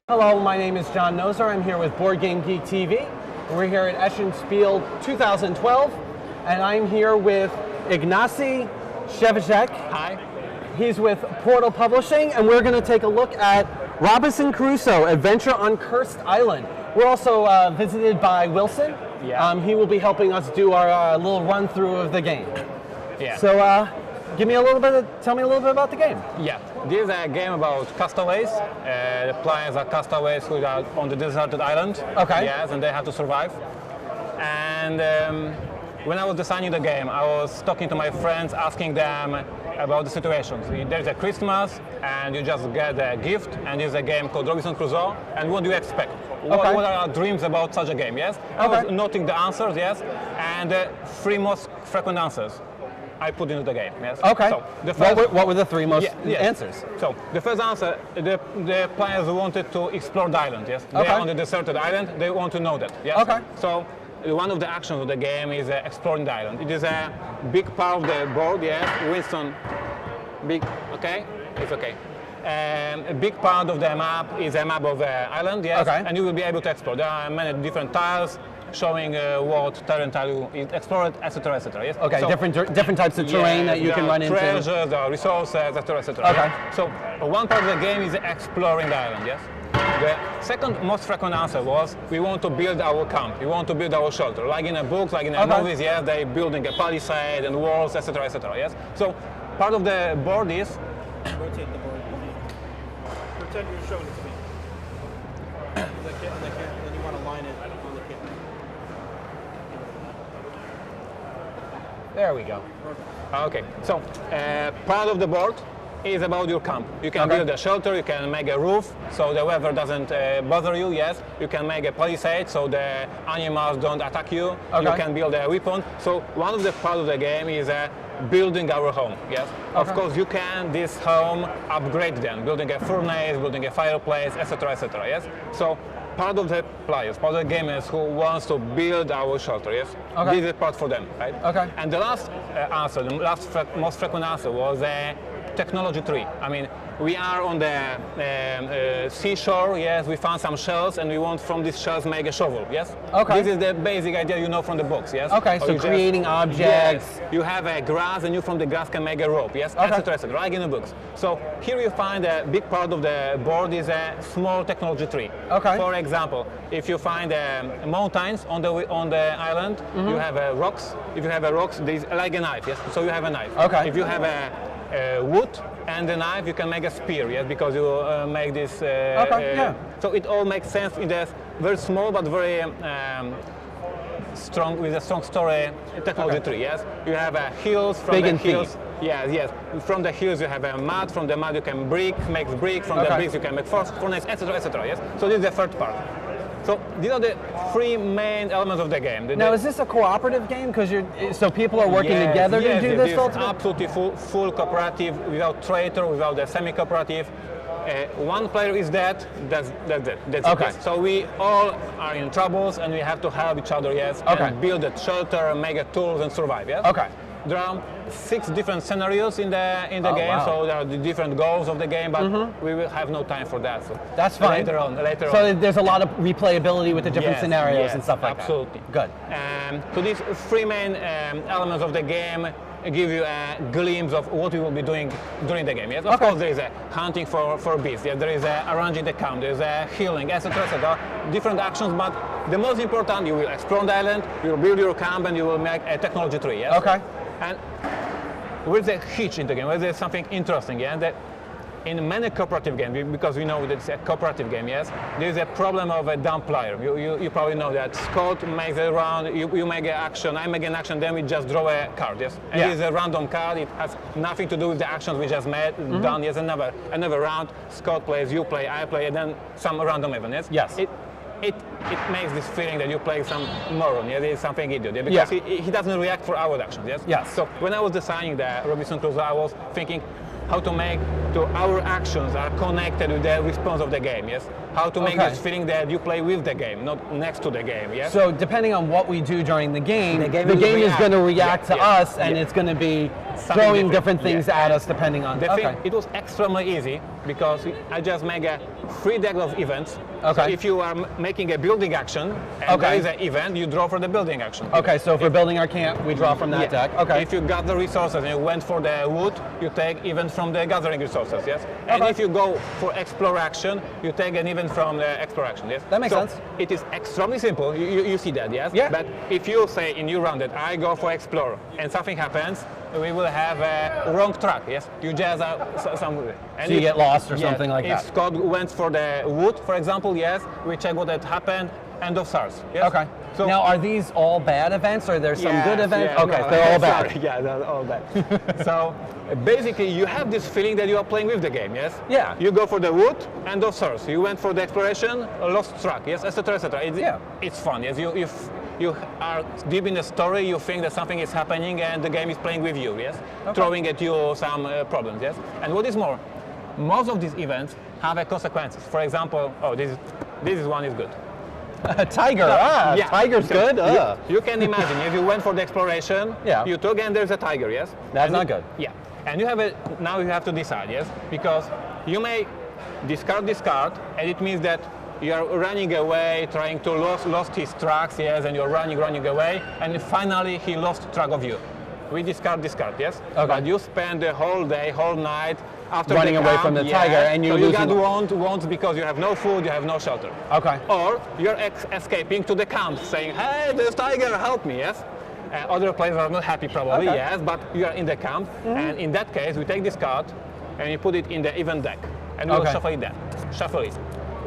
Hello, my name is John Noser. I'm here with Board Game Geek TV. We're here at Eschen Spiel 2012, and I'm here with Ignacy Shevchik. Hi. He's with Portal Publishing, and we're going to take a look at Robinson Crusoe, Adventure on Cursed Island. We're also visited by Wilson. Yeah. He will be helping us do our little run-through of the game. Yeah. So, tell me a little bit about the game. Yeah. This is a game about castaways. The players are castaways who are on the deserted island. Okay. Yes, and they have to survive. And when I was designing the game, I was talking to my friends, asking them about the situations. There's a Christmas, and you just get a gift, and there's a game called Robinson Crusoe. And what do you expect? What are our dreams about such a game? Yes. I was noting the answers. Yes, and the three most frequent answers I put into the game. Yes. Okay. So the first, what were the three most answers? So the first answer, the players wanted to explore the island. Yes. They are on the deserted island. They want to know that. Yes. Okay. So one of the actions of the game is exploring the island. It is a big part of the board. Yes. Winston. Big. Okay. It's okay. A big part of the map is a map of the island. Yes. Okay. And you will be able to explore. There are many different tiles showing what terrain tile you explored, etc., etc. Yes. Okay, so, different types of terrain that you can run into. Treasures, there are resources, etc., etc. Okay. Yes? So one part of the game is exploring the island. Yes. The second most frequent answer was we want to build our camp. We want to build our shelter, like in the books, like in the movies. Yes, they building a palisade and walls, etc., etc. Yes. So part of the board is rotate the board. Pretend you're showing it to me. And then you want to line it on the camera. There we go. okay. So part of the board is about your camp. You can build a shelter, you can make a roof so the weather doesn't bother you. Yes, you can make a palisade so the animals don't attack you. You can build a weapon. So one of the part of the game is building our home. Yes, of course you can this home upgrade them, building a furnace, building a fireplace, etc., etc. Yes, so part of the players, part of the gamers who wants to build our shelter. Yes, this is part for them, right? Okay. And the last answer, the most frequent answer was technology tree. I mean, we are on the seashore. Yes, we found some shells, and we want from these shells make a shovel. Yes. Okay. This is the basic idea you know from the books. Yes. Okay. So creating objects. Yes. You have a grass, and you from the grass can make a rope. Yes. Etc. Etc. Like in the books. So here you find a big part of the board is a small technology tree. Okay. For example, if you find mountains on the island, you have rocks. If you have rocks, there is like a knife. Yes. So you have a knife. Okay. If you have a wood and a knife, you can make a spear. Yes, because you make this. So it all makes sense in the very small but very strong, with a strong story technology tree. Yes, you have hills from the hills. Yes. From the hills you have a mud. From the mud you can make brick. From the bricks you can make furnace, etc., etc. Yes. So this is the third part. So these are the three main elements of the game. Now, is this a cooperative game? Because so people are working together to do this ultimately? Absolutely full cooperative, without traitor, without the semi-cooperative. One player is dead, that's it. That's it. So we all are in troubles and we have to help each other, yes, and build a shelter, make a tools and survive, yes? Okay. There are 6 different scenarios in the game, so there are the different goals of the game, but we will have no time for that. So that's fine. Later on. So there's a lot of replayability with the different scenarios and stuff like absolutely. That. Good. So these 3 main elements of the game give you a glimpse of what we will be doing during the game. Yes, of course there is a hunting for beasts. Yes, there is arranging the camp. There is healing, etc., etc. Different actions, but the most important, you will explore the island, you will build your camp, and you will make a technology tree. Yes. Okay. And with a hitch in the game, where there's something interesting, yeah, that in many cooperative games, because we know that it's a cooperative game, yes, there's a problem of a dumb player. You probably know that. Scott makes a round, you make an action, I make an action, then we just draw a card, yes? And it's a random card, it has nothing to do with the actions we just made, done, yes, another round, Scott plays, you play, I play, and then some random event, yes? Yes. It makes this feeling that you play some moron, yeah, there's something idiot, yeah, because he doesn't react for our actions, yes? Yes. So when I was designing the Robinson Crusoe, I was thinking how to make our actions are connected with the response of the game, yes? How to make this feeling that you play with the game, not next to the game, yes? So depending on what we do during the game is going to react to us, and it's going to be throwing different things at us depending on. The Okay. thing, it was extremely easy because I just make a 3 deck of events. Okay. So if you are making a building action and there is an event, you draw for the building action. Okay, so if we're building our camp, we draw from that deck. Okay. If you got the resources and you went for the wood, you take event from the gathering resources, yes? And Okay. if you go for explore action, you take an event from the explore action, yes? That makes So sense. it is extremely simple, you see that, yes? Yeah. But if you say in your round that I go for explore and something happens, we will have a wrong track, yes? You just some... And So you if- get lost or yes, something like if that. Scott went for the wood, for example, yes, we check what had happened, end of SARS, yes? Okay. So Now, are these all bad events, or are there some good Yes, events? yeah, Okay, no, they're all bad. sorry, yeah, they're all bad. So basically, you have this feeling that you are playing with the game, yes? Yeah. You go for the wood, end of source. You went for the exploration, lost track, yes, etc., etc. It's fun, yes. You are deep in the story. You think that something is happening, and the game is playing with you, yes, throwing at you some problems, yes. And what is more, most of these events have consequences. For example, this one is good. A tiger. Yeah. Tiger's So good. You can imagine if you went for the exploration, Yeah. you took and there's a tiger, yes? That's And not good. Yeah. And now you have to decide, yes? Because you may discard, and it means that you are running away, trying to lost his tracks, yes, and you're running away, and finally he lost track of you. We discard, yes? Okay. But you spend the whole day, whole night after Running the away camp, from the yeah, tiger, and you so you losing- got wounds because you have no food, you have no shelter. Okay. Or you're escaping to the camp saying, hey, there's tiger, help me, yes? Other players are not happy probably, Okay. yes, but you are in the camp. And in that case, we take this card and you put it in the event deck. And we will Okay. shuffle it.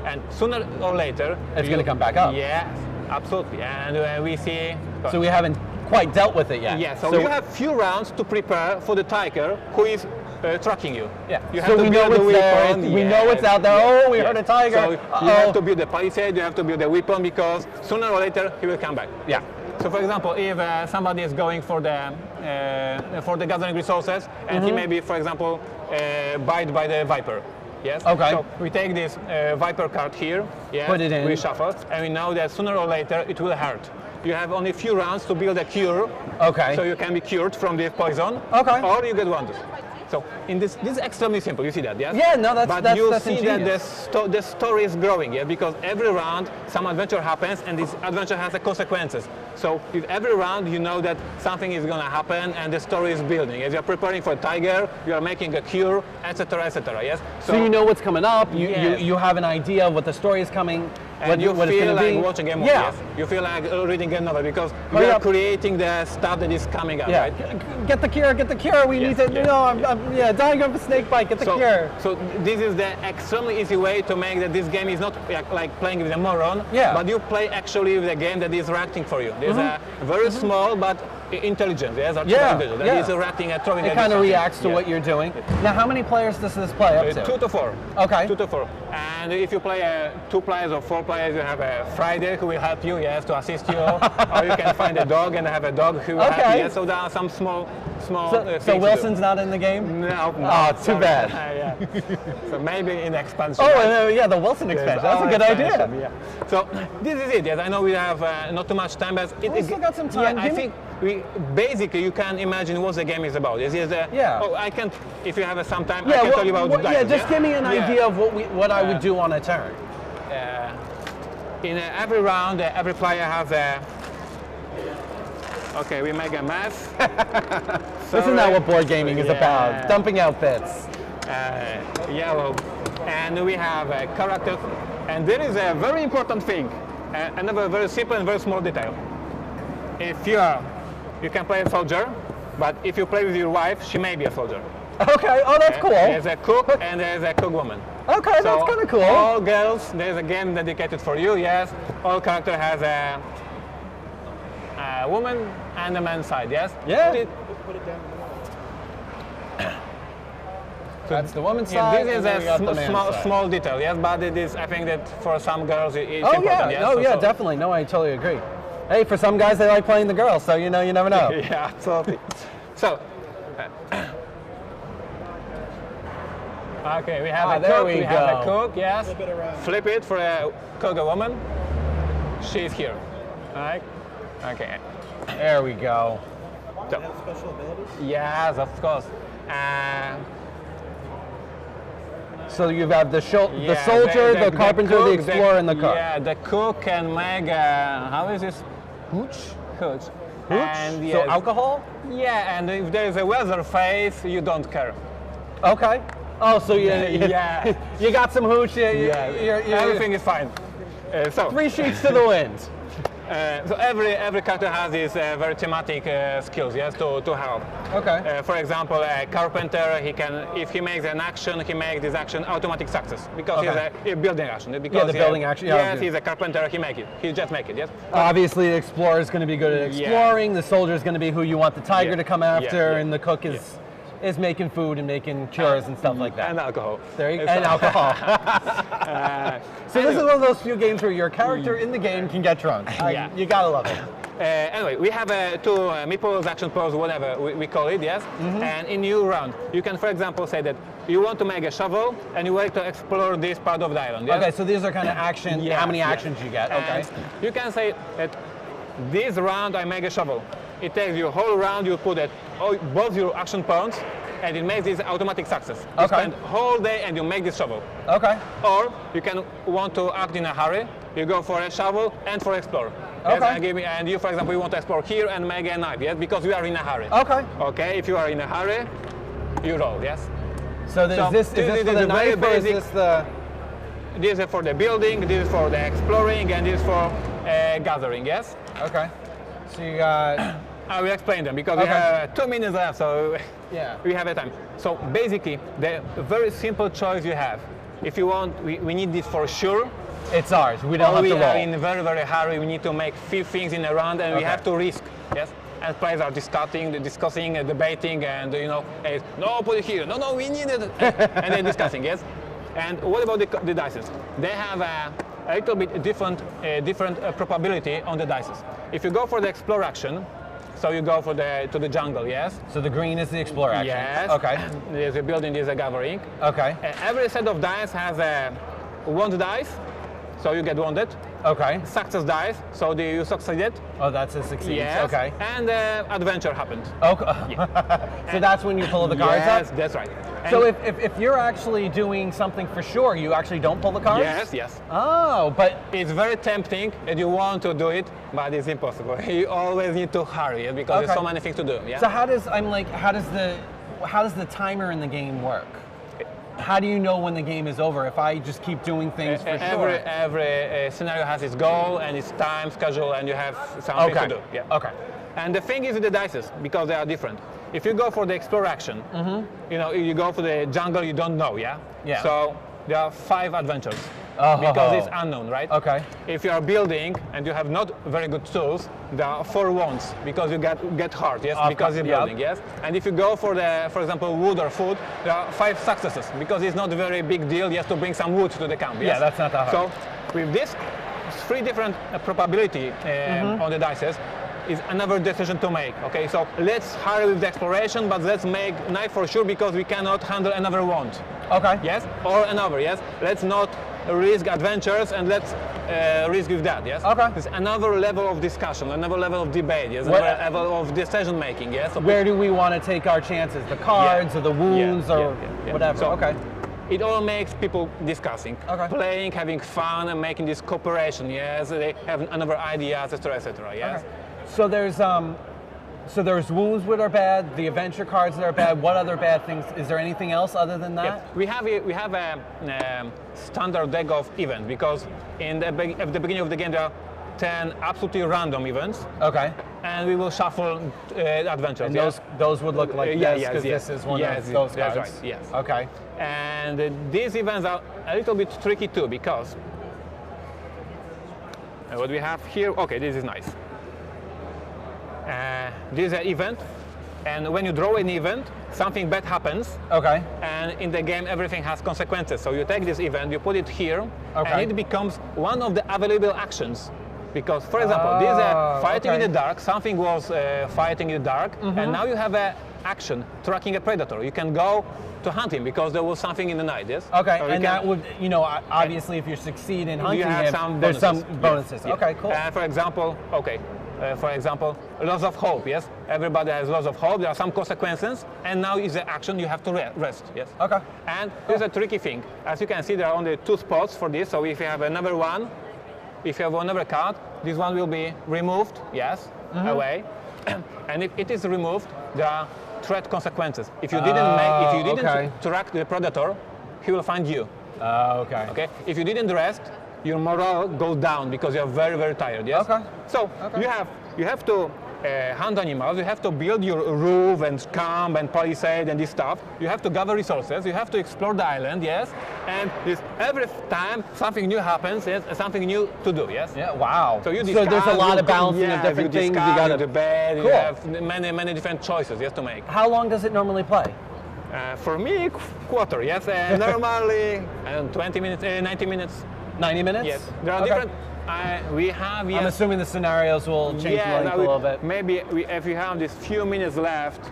And sooner or later... It's gonna come back up. Yes, absolutely. And we see... So we haven't quite dealt with it yet. Yeah, so you have few rounds to prepare for the tiger who is tracking you. Yeah. You So we know build it's the there. weapon, We know it's out there. Oh, we heard a tiger. So you Uh-oh. have to build the palisade, you have to build the weapon because sooner or later he will come back. Yeah. So for example, if somebody is going for the gathering resources and he may be, for example, bite by the viper. Yes. Okay. So we take this viper card here. Yeah. Put it in. We shuffle, and we know that sooner or later it will hurt. You have only a few rounds to build a cure. Okay. So you can be cured from the poison. Okay. Or you get wounded. So in this is extremely simple. You see that, yes? Yeah, no, that's But you see ingenious. that the story is growing, yeah, because every round some adventure happens, and this adventure has consequences. So with every round, you know that something is going to happen, and the story is building. As you're preparing for a tiger, you are making a cure, etc., etc. Yes. So you know what's coming up. Yes. You have an idea of what the story is coming. And you what it's feel gonna like be. watching a movie. Yeah. Yes? You feel like reading a novel because Hurry you are up. creating the stuff that is coming up. Yeah. Right? Get the cure. Get the cure. We Yes, need to. yes. No, I'm dying of a snake bite. Get the cure. So this is the extremely easy way to make that this game is not like playing with a moron, Yeah. but you play actually with a game that is reacting for you. There's a very small but intelligent, yes, Yeah, intelligent, that yeah. is reacting and throwing It at kind of something. reacts to Yes. what you're doing. Now, how many players does this play up to? 2 to 4. Okay. 2 to 4. And if you play 2 players or 4 players, you have a Friday who will help you, yes, to assist you. Or you can find a dog and have a dog who will help Okay. you. Yes. So there are some small So things to do. Wilson's not in the game? No. Oh, too sorry. bad. Yeah. So maybe in expansion. Oh, right? yeah, the Wilson expansion. That's a good idea. Yeah. So this is it. Yes, I know we have not too much time, but We still got some time. Yeah, I Give me- think basically you can imagine what the game is about. Yes, Yeah. Oh, I can. If you have some time, I Yeah, can tell you about. yeah, dice, just give me an Yeah. idea of what I would do on a turn. In every round, every player has a. Okay, we make a mess. Isn't that what board gaming is Yeah. about? Dumping out bits. Yellow, and we have a character, and there is a very important thing, another very simple and very small detail. If you can play a soldier, but if you play with your wife, she may be a soldier. Okay, oh, that's cool. There's a cook and there's a cook woman. Okay, that's kind of cool. All girls, there's a game dedicated for you. Yes, all character has a woman and a man side. Yes. Yeah. Put it down. That's the woman's Yeah, side. this is and then we got the a man's small, side. small detail, yes, but it is. I think that for some girls it's Oh important. yeah, Yes? oh So- yeah, so- definitely. No, I totally agree. Hey, for some guys they like playing the girls, so you never know. Yeah, absolutely. So, okay, we have a there cook. we have a go. cook. Yes. Flip it around. Flip it for a cook a woman. She's here. All right. Okay. There we go. So, They have special abilities? yes, of course. So you have the Yeah, soldier, the carpenter, the cook, explorer, and the cook. Yeah, the cook can make, how is this? Hooch? Hooch. And So yes, alcohol? yeah, and if there is a weather phase, you don't care. Okay. Oh, so Yeah. you got some hooch. Everything is fine. So, 3 sheets to the wind. so every character has these very thematic skills, yes, to help. Okay. For example, a carpenter, he can, if he makes an action, he makes this action automatic success because Okay. he's a building action. Because the building action, yeah, Yes, okay. he's a carpenter. He make it. He just make it. Yes. Obviously, the explorer is going to be good at Yeah. exploring. The soldier is going to be who you want the tiger Yeah. to come after, Yeah, yeah. and the cook is making food and making cures and stuff like that. And alcohol. There you, and alcohol. So this is one of those few games where your character in the game can get drunk. Yeah. You gotta love it. Anyway, we have two meeples, action pose, whatever we call it, yes? And in new round, you can, for example, say that you want to make a shovel and you want to explore this part of the island, yes? Okay, so these are kind of action. Yes, how many yes. actions you get? Okay. And you can say that this round I make a shovel. It takes you a whole round, you put it both your action points, and it makes this automatic success. You Okay. spend whole day and you make this shovel. Okay. Or you can want to act in a hurry, you go for a shovel and for explore. Yes, Okay. and you, for example, you want to explore here and make a knife, yes, because you are in a hurry. Okay. Okay, if you are in a hurry, you roll, yes. So, So is this this for is the a very knife or is basic- this the? This is for the building, this is for the exploring, and this is for gathering, yes. Okay. So you got. I will explain them because we Okay. have 2 minutes left, so Yeah. we have a time. So basically, the very simple choice you have. If you want, we need this for sure. It's ours. We don't Or have we to are roll. in very, very hurry. We need to make few things in a round, and we Okay. have to risk. Yes. And players are discussing, debating, and no, put it here. No, we need it. And they're discussing. Yes. And what about the dices? They have a little bit different probability on the dices. If you go for the explore action, so you go for to the jungle. Yes. So the green is the explorer action. Yes. Okay. There's a building. There's a gathering. Okay. Every set of dice has a wound dice, so you get wounded. Okay. Success dice, so you succeeded. Oh, that's a succeed. Yes. Okay. And adventure happened. Okay. So that's when you pull the cards Yes, up? that's right. So And- if you're actually doing something for sure, you actually don't pull the cards? Yes. Oh, but It's very tempting and you want to do it, but it's impossible. You always need to hurry because there's Okay. so many things to do. Yeah. so how does the timer in the game work? How do you know when the game is over if I just keep doing things for sure? Every scenario has its goal and its time schedule, and you have something Okay. to do. Yeah. Okay. And the thing is with the dices, because they are different. If you go for the explore action, you go for the jungle, you don't know, yeah? Yeah. So there are 5 adventures Oh. because it's unknown, right? Okay. If you are building and you have not very good tools, there are 4 wounds because you get hurt, yes, because you're yep. building, yes. And if you go for for example, wood or food, there are 5 successes because it's not a very big deal just to bring some wood to the camp. Yes? Yeah, that's not that hard. So with this 3 different probability on the dices, is another decision to make. Okay, so let's hurry with the exploration, but let's make knife for sure because we cannot handle another wound. Okay. Yes, or another. Yes, let's not risk adventures and let's risk with that. Yes. Okay. It's another level of discussion, another level of debate. Yes, What- another level of decision making. Yes. So Where do we want to take our chances? The cards or the wounds or yeah. whatever? So, okay. It all makes people discussing, Okay. playing, having fun, and making this cooperation. Yes, they have another ideas, etc., etc. Yes. Okay. So there's wounds that are bad, the adventure cards that are bad. What other bad things? Is there anything else other than that? Yeah. We have a standard deck of events because at the beginning of the game there are 10 absolutely random events, Okay. and we will shuffle adventures. And yes? those would look like this because this is one Yes, of those that's cards. right. Yes. Okay. And these events are a little bit tricky too because what we have here. Okay, this is nice. This is an event, and when you draw an event, something bad happens. Okay. And in the game, everything has consequences. So you take this event, you put it here, Okay. and it becomes one of the available actions. Because, for example, this is fighting in okay. the dark. Something was fighting in the dark, and now you have an action tracking a predator. You can go to hunt him because there was something in the night. Yes. Okay. So you And can- that would, obviously, if you succeed in hunting you have him, some there's bonuses. some bonuses. Yeah. Okay. Cool. For example, okay, For example, loss of hope, yes? Everybody has loss of hope, there are some consequences, and now is the action you have to rest, yes? Okay. And here's a tricky thing. As you can see, there are only 2 spots for this, so if you have another one, if you have another card, this one will be removed, yes, away. And if it is removed, there are threat consequences. If you didn't track the predator, he will find you. Okay. Okay. If you didn't rest, your morale goes down because you're very, very tired. Yes. Okay. So you have to hunt animals. You have to build your roof and camp and palisade and this stuff. You have to gather resources. You have to explore the island. Yes. And every time something new happens, yes, something new to do. Yes. Yeah. Wow. So there's a lot of balancing of different things. You got the bed. Cool. You have many different choices. Yes, to make. How long does it normally play? For me, quarter. Yes. Normally 20 minutes, 90 minutes. 90 minutes? Yes. There are different. We have. Yes. I'm assuming the scenarios will change length a little bit. Maybe if you have these few minutes left,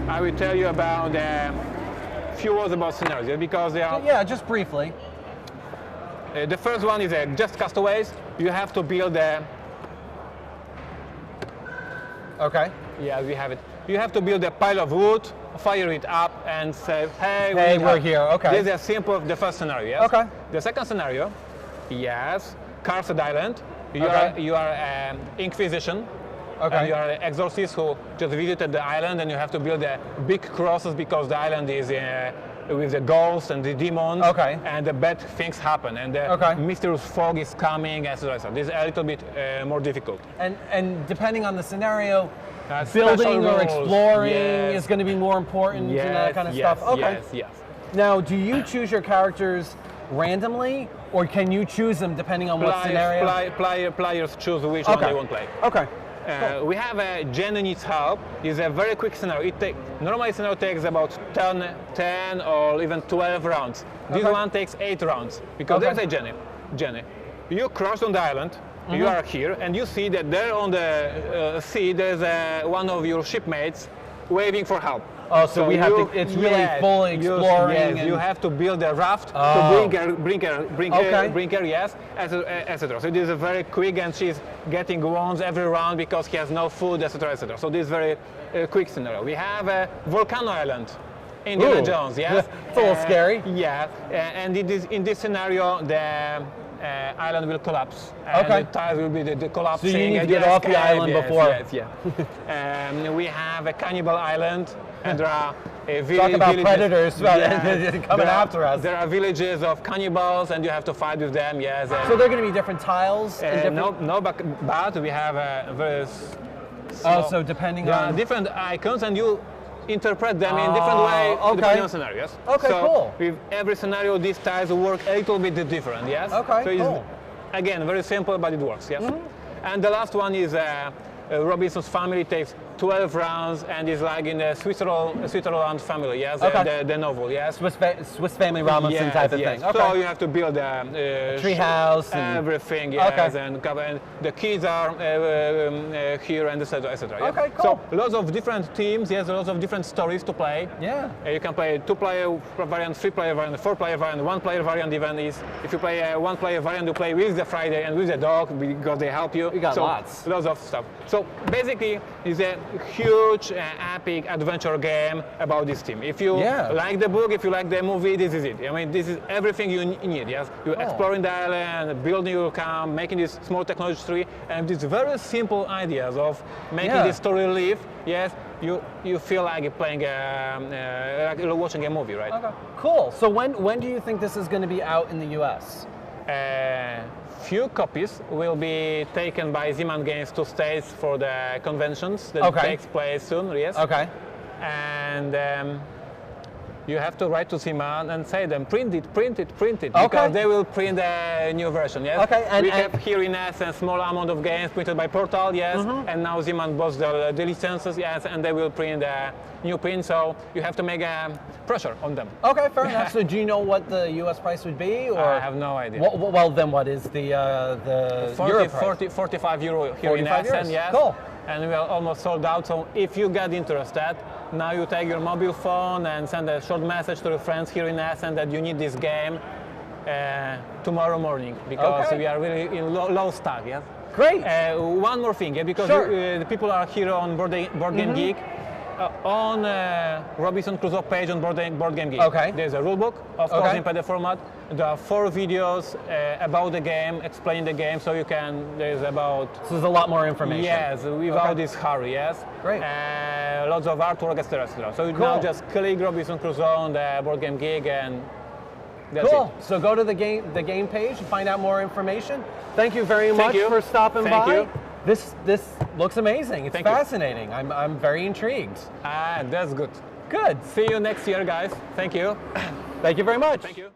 I will tell you about few words about scenarios because they are. Yeah, just briefly. The first one is just castaways. You have to build a. Okay. Yeah, we have it. You have to build a pile of wood, fire it up, and say, "Hey, we're here." Okay. This is a simple. The first scenario. Yes. Okay. The second scenario, yes, Crusoe Island. You are Inquisition. Okay. And you are an exorcist who just visited the island, and you have to build big crosses because the island is with the ghosts and the demons. Okay. And the bad things happen, and the mysterious fog is coming, etc. This is a little bit more difficult. And depending on the scenario, building or exploring is going to be more important and that kind of stuff. Okay. Yes. Now, do you choose your characters randomly, or can you choose them depending on what scenario? Players choose which one they want to play. Okay. We have a Jenny needs help. It's a very quick scenario. Normally scenario takes about 10 or even 12 rounds. This one takes 8 rounds because there's a Jenny. You cross on the island. You are here, and you see that there on the sea there's one of your shipmates waving for help. Oh, so we have to. It's really fully exploring. Yes, you have to build a raft to bring her. Yes, etc. So this is very quick, and she's getting wounds every round because he has no food, etc. etc. So this is very quick scenario. We have a volcano island. Indiana Jones. Yes, it's a little scary. Yeah, and in this scenario the island will collapse. And the tides will be the collapsing. So you need to get off the island before. Yes. We have a Cannibal Island, and there are talk about predators coming after us. There are villages of cannibals, and you have to fight with them. Yes. So they're going to be different tiles. But we have a very. So depending on different icons, and you interpret them in different ways depending on scenarios. Okay, cool. With every scenario, these tiles work a little bit different. Yes. Okay, so cool. It's, again, very simple, but it works. Yes. And the last one is Robinson's Family. Takes 12 rounds and is like in the Switzerland family. Yes. The novel. Yes. Swiss Family Robinson type of thing. Okay. So you have to build a treehouse and everything. Yes. And the kids are here and etc. etc. Yes? Okay. Cool. So lots of different teams. Yes. Lots of different stories to play. Yeah. You can play 2-player variant, 3-player variant, 4-player variant, 1-player variant. Even if you play a 1-player variant, you play with the Friday and with the dog because they help you. You got lots. Lots of stuff. So basically, it's a huge, epic adventure game about this team. If you like the book, if you like the movie, this is it. I mean, this is everything you need. Yes, you're exploring the island, building your camp, making this small technology tree, and these very simple ideas of making this story live. Yes, you feel like you're playing, like you're watching a movie, right? Okay. Cool. So when do you think this is going to be out in the U.S.? Few copies will be taken by Z-Man Games to States for the conventions that takes place soon. Yes. Okay. And you have to write to Z-Man and say them print it because they will print a new version. Yes. Okay. And we have here in us a small amount of games printed by Portal. Yes. And now Z-Man bought the licenses. Yes. And they will print a new print. So you have to make a pressure on them. Okay, fair enough. So do you know what the U.S. price would be? Or I have no idea. Well, then what is the Euro price? 45 euro here in Essen, yes. Cool. And we are almost sold out. So if you get interested, now you take your mobile phone and send a short message to your friends here in Essen that you need this game tomorrow morning because we are really in low stock. Yes. Great. One more thing, yeah, because Sure. the people are here on Board Game Geek. On Robinson Crusoe page on Board Game Geek. Okay. There's a rulebook, of course, in PDF format. There are 4 videos about the game, explaining the game, so you can. There's about. So there's a lot more information. Yes, without this hurry. Yes. Great. Lots of artwork, etc., etc. So you Cool. now just click Robinson Crusoe on the Board Game Geek, and that's Cool. it. So go to the game page and find out more information. Thank you very much you. for stopping Thank by. you. This looks amazing. It's Thank you. fascinating. I'm very intrigued. That's good. Good. See you next year, guys. Thank you. Thank you very much. Thank you.